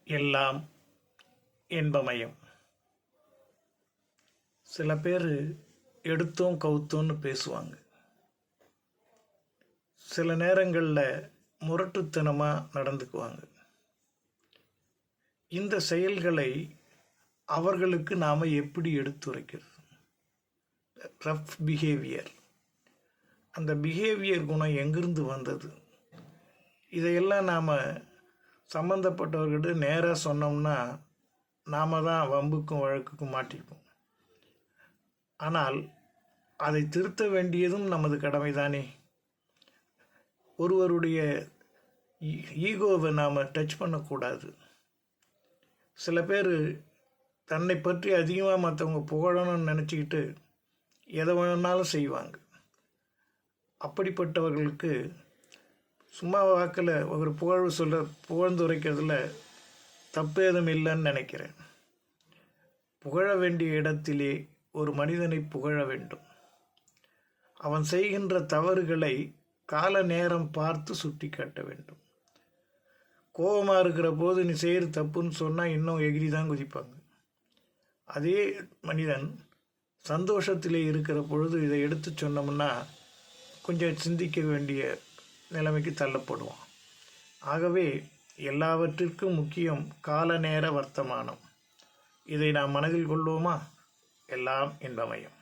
எல்லாம் இன்பமயம். சில பேர் எடுத்தோம் கவுத்தோன்னு பேசுவாங்க. சில நேரங்களில் முரட்டுத்தனமாக நடந்துக்குவாங்க. இந்த செயல்களை அவர்களுக்கு நாம் எப்படி எடுத்துரைக்கிறது? ரஃப் பிஹேவியர், அந்த பிஹேவியர் குணம் எங்கிருந்து வந்தது? இதையெல்லாம் நாம் சம்மந்தப்பட்டவர்கிட்ட நேராக சொன்னோம்னா நாம் தான் வம்புக்கும் வழக்குக்கும் மாட்டிப்போம். ஆனால் அதை திருத்த வேண்டியதும் நமது கடமை தானே. ஒருவருடைய ஈகோவை நாம் டச் பண்ணக்கூடாது. சில பேர் தன்னை பற்றி அதிகமாக மற்றவங்க புகழணும்னு நினச்சிக்கிட்டு எதை வேணாலும் செய்வாங்க. அப்படிப்பட்டவர்களுக்கு சும்மா வாக்கில் ஒரு புகழ்ந்துரைக்கிறதுல தப்பு எதுவும் இல்லைன்னு நினைக்கிறேன். புகழ வேண்டிய இடத்திலே ஒரு மனிதனை புகழ வேண்டும். அவன் செய்கின்ற தவறுகளை கால நேரம் பார்த்து சுட்டி காட்ட வேண்டும். கோபமாக இருக்கிற போது நீ செய்கிற தப்புன்னு சொன்னால் இன்னும் எகிரி தான் குதிப்பாங்க. அதே மனிதன் சந்தோஷத்திலே இருக்கிற பொழுது இதை எடுத்து சொன்னோம்னா கொஞ்சம் சிந்திக்க வேண்டிய நிலைமைக்கு தள்ளப்படுவான். ஆகவே எல்லாவற்றிற்கும் முக்கியம் கால நேர வர்த்தமானம். இதை நாம் மனதில் கொள்வோமா? எல்லாம் இன்பமயம்.